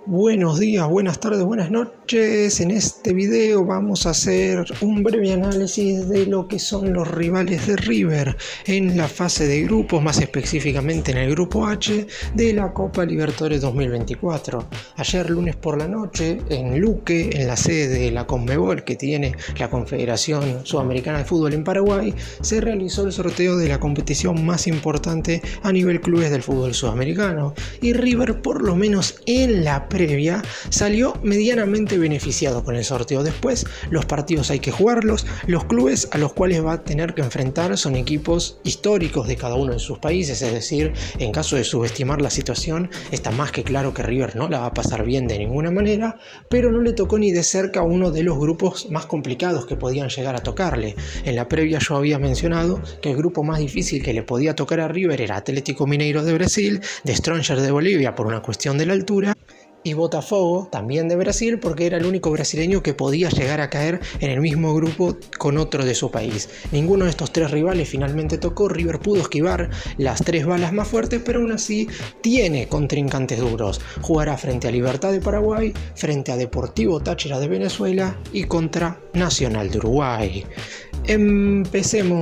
Buenos días, buenas tardes, buenas noches. En este video vamos a hacer un breve análisis de lo que son los rivales de River en la fase de grupos, más específicamente en el grupo H de la Copa Libertadores 2024. Ayer lunes por la noche en Luque, en la sede de la Conmebol que tiene la Confederación Sudamericana de Fútbol en Paraguay, se realizó el sorteo de la competición más importante a nivel clubes del fútbol sudamericano y River, por lo menos en la previa, salió medianamente beneficiado con el sorteo. Después los partidos hay que jugarlos, los clubes a los cuales va a tener que enfrentar son equipos históricos de cada uno de sus países, es decir, en caso de subestimar la situación, está más que claro que River no la va a pasar bien de ninguna manera, pero no le tocó ni de cerca uno de los grupos más complicados que podían llegar a tocarle. En la previa yo había mencionado que el grupo más difícil que le podía tocar a River era Atlético Mineiro de Brasil, The Strongers de Bolivia por una cuestión de la altura, y Botafogo, también de Brasil, porque era el único brasileño que podía llegar a caer en el mismo grupo con otro de su país. Ninguno de estos tres rivales finalmente tocó. River pudo esquivar las tres balas más fuertes, pero aún así tiene contrincantes duros. Jugará frente a Libertad de Paraguay, frente a Deportivo Táchira de Venezuela y contra Nacional de Uruguay. Empecemos.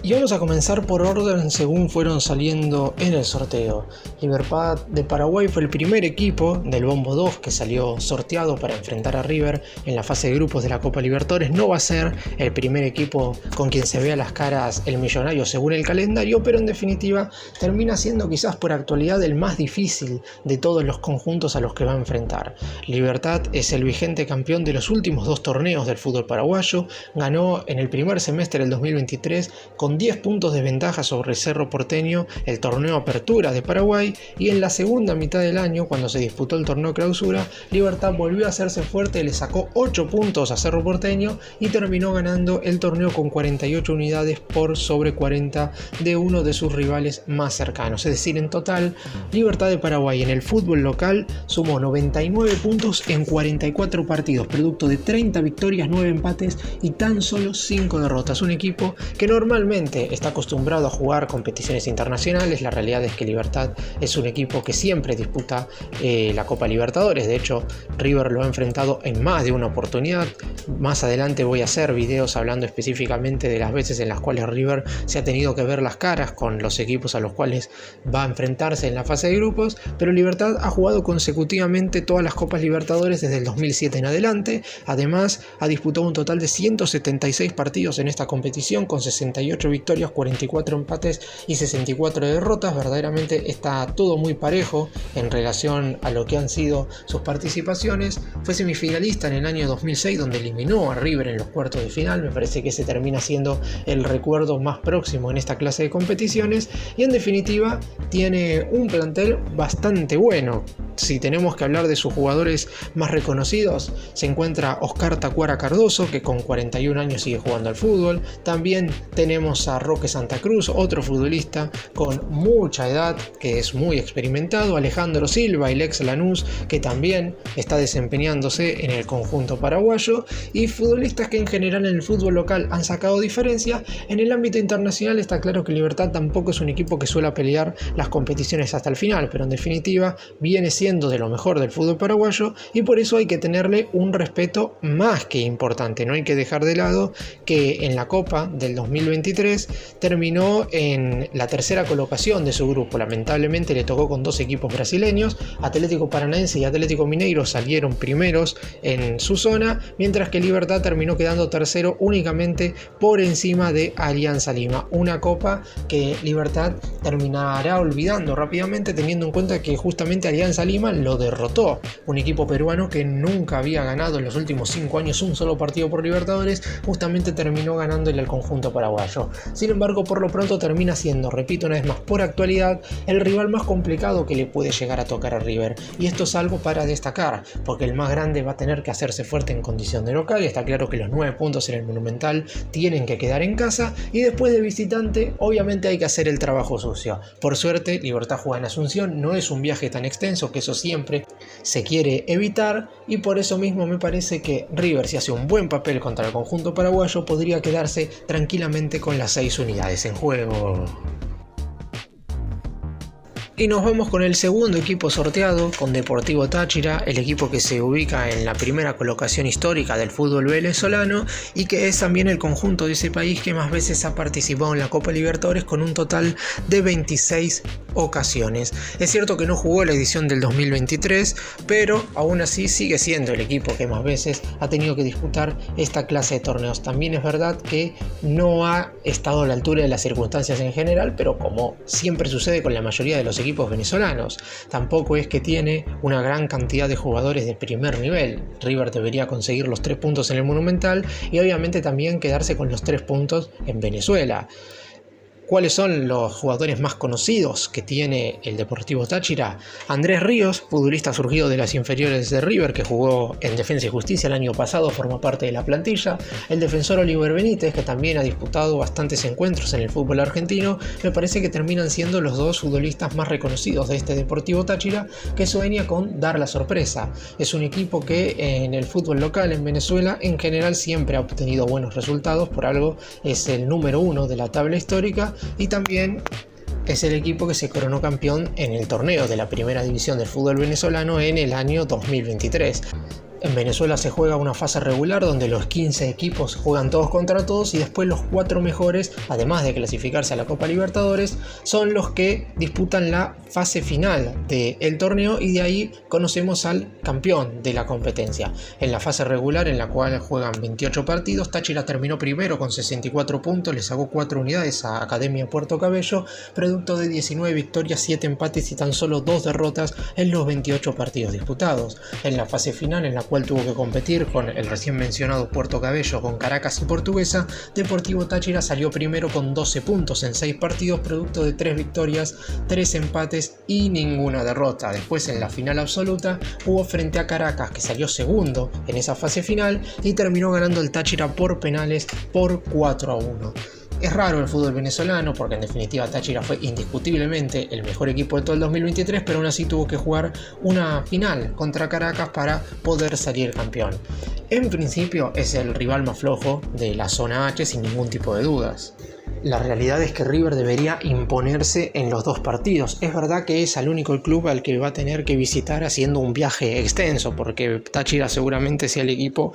Y vamos a comenzar por orden según fueron saliendo en el sorteo. Libertad de Paraguay fue el primer equipo del Bombo 2 que salió sorteado para enfrentar a River en la fase de grupos de la Copa Libertadores. No va a ser el primer equipo con quien se vea las caras el millonario según el calendario, pero en definitiva termina siendo quizás por actualidad el más difícil de todos los conjuntos a los que va a enfrentar. Libertad es el vigente campeón de los últimos dos torneos del fútbol paraguayo, ganó en el primer semestre del 2023 con 10 puntos de ventaja sobre Cerro Porteño el torneo Apertura de Paraguay, y en la segunda mitad del año, cuando se disputó el torneo Clausura, Libertad volvió a hacerse fuerte, le sacó 8 puntos a Cerro Porteño y terminó ganando el torneo con 48 unidades por sobre 40 de uno de sus rivales más cercanos. Es decir, en total, Libertad de Paraguay en el fútbol local sumó 99 puntos en 44 partidos, producto de 30 victorias, 9 empates y tan solo 5 derrotas. Un equipo que normalmente está acostumbrado a jugar competiciones internacionales. La realidad es que Libertad es un equipo que siempre disputa la Copa Libertadores. De hecho, River lo ha enfrentado en más de una oportunidad. Más adelante voy a hacer videos hablando específicamente de las veces en las cuales River se ha tenido que ver las caras con los equipos a los cuales va a enfrentarse en la fase de grupos, pero Libertad ha jugado consecutivamente todas las Copas Libertadores desde el 2007 en adelante. Además, ha disputado un total de 176 partidos en esta competición con 68 victorias, 44 empates y 64 derrotas. Verdaderamente está todo muy parejo en relación a lo que han sido sus participaciones. Fue semifinalista en el año 2006, donde eliminó a River en los cuartos de final. Me parece que ese termina siendo el recuerdo más próximo en esta clase de competiciones, y en definitiva tiene un plantel bastante bueno. Si tenemos que hablar de sus jugadores más reconocidos, se encuentra Oscar Tacuara Cardoso, que con 41 años sigue jugando al fútbol. También tenemos a Roque Santa Cruz, otro futbolista con mucha edad que es muy experimentado. Alejandro Silva, el ex Lanús, que también está desempeñándose en el conjunto paraguayo, y futbolistas que en general en el fútbol local han sacado diferencia. En el ámbito internacional está claro que Libertad tampoco es un equipo que suele pelear las competiciones hasta el final, pero en definitiva viene siendo de lo mejor del fútbol paraguayo, y por eso hay que tenerle un respeto más que importante. No hay que dejar de lado que en la Copa del 2023 terminó en la tercera colocación de su grupo. Lamentablemente le tocó con dos equipos brasileños. Atlético Paranaense y Atlético Mineiro salieron primeros en su zona, mientras que Libertad terminó quedando tercero únicamente por encima de Alianza Lima. Una copa que Libertad terminará olvidando rápidamente, teniendo en cuenta que justamente Alianza Lima lo derrotó, un equipo peruano que nunca había ganado en los últimos 5 años un solo partido por Libertadores. Justamente terminó ganándole al conjunto paraguayo. Sin embargo, por lo pronto termina siendo, repito una vez más, por actualidad, el rival más complicado que le puede llegar a tocar a River, y esto es algo para destacar, porque el más grande va a tener que hacerse fuerte en condición de local, y está claro que los 9 puntos en el Monumental tienen que quedar en casa, y después de visitante obviamente hay que hacer el trabajo sucio. Por suerte, Libertad juega en Asunción, no es un viaje tan extenso, que eso siempre se quiere evitar, y por eso mismo me parece que River, si hace un buen papel contra el conjunto paraguayo, podría quedarse tranquilamente con las 6 unidades en juego. Y nos vamos con el segundo equipo sorteado, con Deportivo Táchira, el equipo que se ubica en la primera colocación histórica del fútbol venezolano y que es también el conjunto de ese país que más veces ha participado en la Copa Libertadores con un total de 26 ocasiones. Es cierto que no jugó la edición del 2023, pero aún así sigue siendo el equipo que más veces ha tenido que disputar esta clase de torneos. También es verdad que no ha estado a la altura de las circunstancias en general, pero como siempre sucede con la mayoría de los equipos venezolanos, tampoco es que tiene una gran cantidad de jugadores de primer nivel. River debería conseguir los 3 puntos en el Monumental y obviamente también quedarse con los 3 puntos en Venezuela. ¿Cuáles son los jugadores más conocidos que tiene el Deportivo Táchira? Andrés Ríos, futbolista surgido de las inferiores de River, que jugó en Defensa y Justicia el año pasado, forma parte de la plantilla. El defensor Oliver Benítez, que también ha disputado bastantes encuentros en el fútbol argentino. Me parece que terminan siendo los dos futbolistas más reconocidos de este Deportivo Táchira, que sueña con dar la sorpresa. Es un equipo que en el fútbol local en Venezuela en general siempre ha obtenido buenos resultados, por algo es el número 1 de la tabla histórica. Y también es el equipo que se coronó campeón en el torneo de la primera división del fútbol venezolano en el año 2023. En Venezuela se juega una fase regular donde los 15 equipos juegan todos contra todos y después los 4 mejores, además de clasificarse a la Copa Libertadores, son los que disputan la fase final del torneo y de ahí conocemos al campeón de la competencia. En la fase regular, en la cual juegan 28 partidos, Táchira terminó primero con 64 puntos, le sacó 4 unidades a Academia Puerto Cabello, producto de 19 victorias, 7 empates y tan solo 2 derrotas en los 28 partidos disputados. En la fase final, en la cual tuvo que competir con el recién mencionado Puerto Cabello, con Caracas y Portuguesa, Deportivo Táchira salió primero con 12 puntos en 6 partidos, producto de 3 victorias, 3 empates y ninguna derrota. Después, en la final absoluta, jugó frente a Caracas, que salió segundo en esa fase final y terminó ganando el Táchira por penales por 4-1. Es raro el fútbol venezolano porque en definitiva Táchira fue indiscutiblemente el mejor equipo de todo el 2023, pero aún así tuvo que jugar una final contra Caracas para poder salir campeón. En principio es el rival más flojo de la zona H sin ningún tipo de dudas. La realidad es que River debería imponerse en los 2 partidos. Es verdad que es el único club al que va a tener que visitar haciendo un viaje extenso, porque Táchira seguramente sea el equipo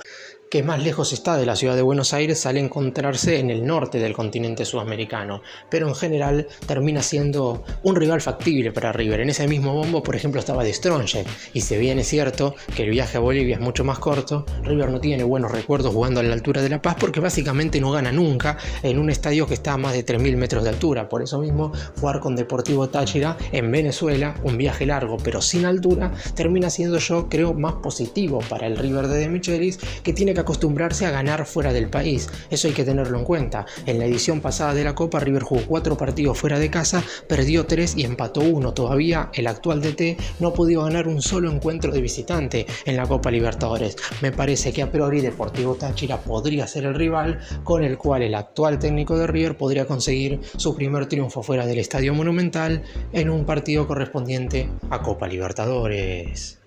que más lejos está de la ciudad de Buenos Aires al encontrarse en el norte del continente sudamericano, pero en general termina siendo un rival factible para River. En ese mismo bombo, por ejemplo, estaba De Strongje, y si bien es cierto que el viaje a Bolivia es mucho más corto, River no tiene buenos recuerdos jugando a la altura de La Paz porque básicamente no gana nunca en un estadio que está a más de 3.000 metros de altura. Por eso mismo, jugar con Deportivo Táchira en Venezuela, un viaje largo pero sin altura, termina siendo, yo creo, más positivo para el River de Michelis, que tiene que acostumbrarse a ganar fuera del país. Eso hay que tenerlo en cuenta. En la edición pasada de la Copa, River jugó 4 partidos fuera de casa, perdió 3 y empató 1. Todavía el actual DT no ha podido ganar un solo encuentro de visitante en la Copa Libertadores. Me parece que a priori Deportivo Táchira podría ser el rival con el cual el actual técnico de River podría conseguir su primer triunfo fuera del Estadio Monumental en un partido correspondiente a Copa Libertadores.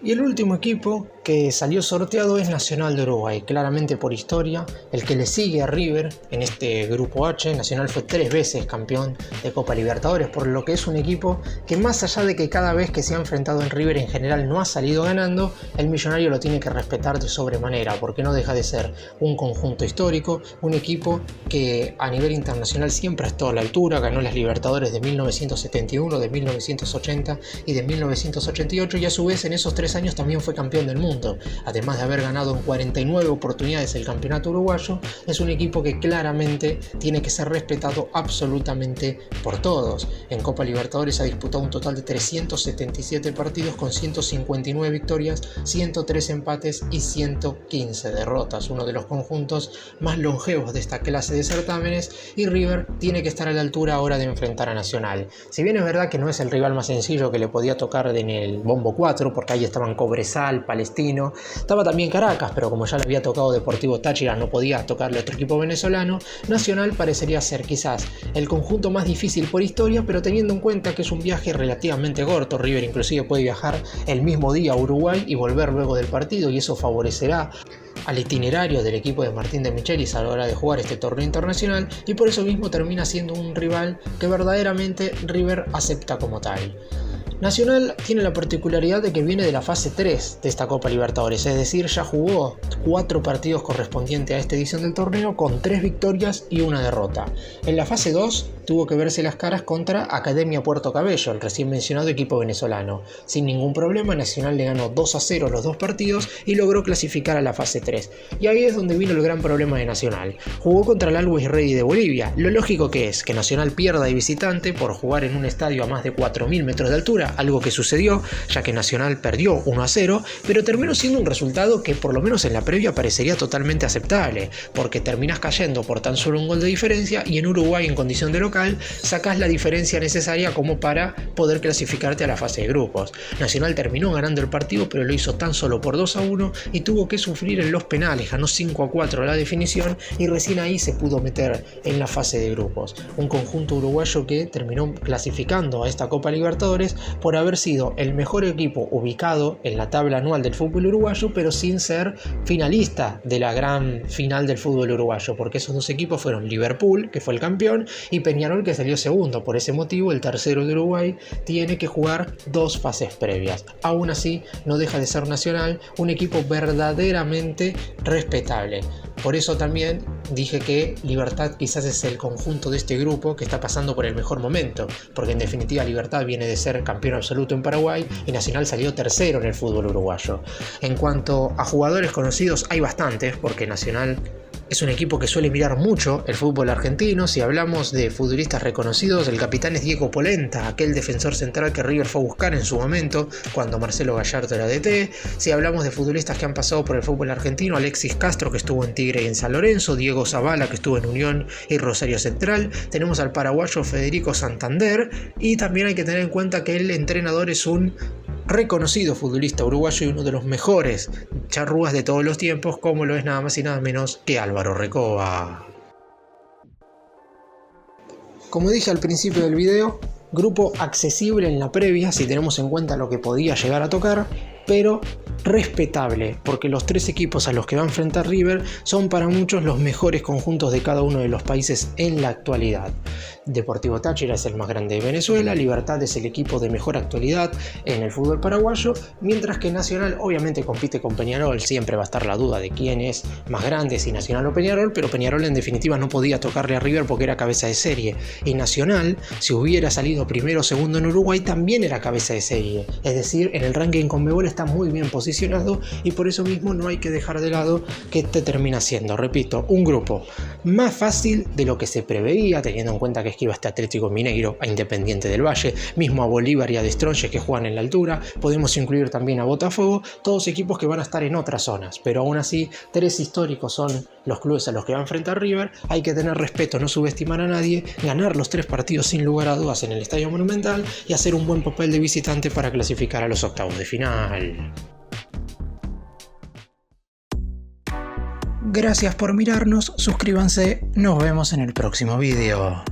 Y el último equipo que salió sorteado es Nacional de Uruguay, claramente por historia, el que le sigue a River en este grupo H. Nacional fue 3 veces campeón de Copa Libertadores, por lo que es un equipo que, más allá de que cada vez que se ha enfrentado en River en general no ha salido ganando, el millonario lo tiene que respetar de sobremanera, porque no deja de ser un conjunto histórico, un equipo que a nivel internacional siempre ha estado a la altura, ganó las Libertadores de 1971, de 1980 y de 1988, y a su vez en esos 3 años también fue campeón del mundo. Además de haber ganado en 49 oportunidades el campeonato uruguayo, es un equipo que claramente tiene que ser respetado absolutamente por todos. En Copa Libertadores ha disputado un total de 377 partidos con 159 victorias, 103 empates y 115 derrotas, uno de los conjuntos más longevos de esta clase de certámenes, y River tiene que estar a la altura ahora de enfrentar a Nacional. Si bien es verdad que no es el rival más sencillo que le podía tocar en el bombo 4, porque ahí estaban Cobresal, Palestino Pergamino. Estaba también Caracas, pero como ya le había tocado Deportivo Táchira, no podía tocarle a otro equipo venezolano. Nacional parecería ser quizás el conjunto más difícil por historia, pero teniendo en cuenta que es un viaje relativamente corto, River inclusive puede viajar el mismo día a Uruguay y volver luego del partido, y eso favorecerá al itinerario del equipo de Martín de Michelis a la hora de jugar este torneo internacional, y por eso mismo termina siendo un rival que verdaderamente River acepta como tal. Nacional tiene la particularidad de que viene de la fase 3 de esta Copa Libertadores, es decir, ya jugó 4 partidos correspondientes a esta edición del torneo con 3 victorias y 1 derrota. En la fase 2 tuvo que verse las caras contra Academia Puerto Cabello, el recién mencionado equipo venezolano. Sin ningún problema, Nacional le ganó 2-0 los 2 partidos y logró clasificar a la fase 3. Y ahí es donde vino el gran problema de Nacional. Jugó contra el Always Ready de Bolivia. Lo lógico que es que Nacional pierda de visitante por jugar en un estadio a más de 4.000 metros de altura, algo que sucedió ya que Nacional perdió 1-0, pero terminó siendo un resultado que por lo menos en la previa parecería totalmente aceptable, porque terminás cayendo por tan solo un gol de diferencia y en Uruguay en condición de local sacás la diferencia necesaria como para poder clasificarte a la fase de grupos. Nacional terminó ganando el partido, pero lo hizo tan solo por 2-1 y tuvo que sufrir en los penales, ganó 5-4 la definición y recién ahí se pudo meter en la fase de grupos. Un conjunto uruguayo que terminó clasificando a esta Copa Libertadores por haber sido el mejor equipo ubicado en la tabla anual del fútbol uruguayo, pero sin ser finalista de la gran final del fútbol uruguayo, porque esos dos equipos fueron Liverpool, que fue el campeón, y Peñarol, que salió segundo. Por ese motivo, el tercero de Uruguay tiene que jugar 2 fases previas. Aún así, no deja de ser Nacional un equipo verdaderamente respetable. Por eso también dije que Libertad quizás es el conjunto de este grupo que está pasando por el mejor momento, porque en definitiva Libertad viene de ser campeón absoluto en Paraguay y Nacional salió tercero en el fútbol uruguayo. En cuanto a jugadores conocidos, hay bastantes, porque Nacional es un equipo que suele mirar mucho el fútbol argentino. Si hablamos de futbolistas reconocidos, el capitán es Diego Polenta, aquel defensor central que River fue a buscar en su momento cuando Marcelo Gallardo era DT. Si hablamos de futbolistas que han pasado por el fútbol argentino, Alexis Castro, que estuvo en Tigre y en San Lorenzo, Diego Zavala, que estuvo en Unión y Rosario Central, tenemos al paraguayo Federico Santander, y también hay que tener en cuenta que el entrenador es un reconocido futbolista uruguayo y uno de los mejores charrúas de todos los tiempos, como lo es nada más y nada menos que Álvaro Recoba. Como dije al principio del video, grupo accesible en la previa si tenemos en cuenta lo que podía llegar a tocar, pero respetable, porque los 3 equipos a los que va a enfrentar River son para muchos los mejores conjuntos de cada uno de los países en la actualidad. Deportivo Táchira es el más grande de Venezuela, Libertad es el equipo de mejor actualidad en el fútbol paraguayo, mientras que Nacional obviamente compite con Peñarol. Siempre va a estar la duda de quién es más grande, si Nacional o Peñarol, pero Peñarol en definitiva no podía tocarle a River porque era cabeza de serie, y Nacional, si hubiera salido primero o segundo en Uruguay, también era cabeza de serie, es decir, en el ranking Conmebol está muy bien posicionado, y por eso mismo no hay que dejar de lado que este termina siendo, repito, un grupo más fácil de lo que se preveía, teniendo en cuenta que esquiva este Atlético Mineiro, a Independiente del Valle, mismo a Bolívar y a Destronches, que juegan en la altura. Podemos incluir también a Botafogo, todos equipos que van a estar en otras zonas, pero aún así 3 históricos son los clubes a los que va a enfrentar River. Hay que tener respeto, no subestimar a nadie, ganar los 3 partidos sin lugar a dudas en el Estadio Monumental y hacer un buen papel de visitante para clasificar a los octavos de final. Gracias por mirarnos, suscríbanse, nos vemos en el próximo video.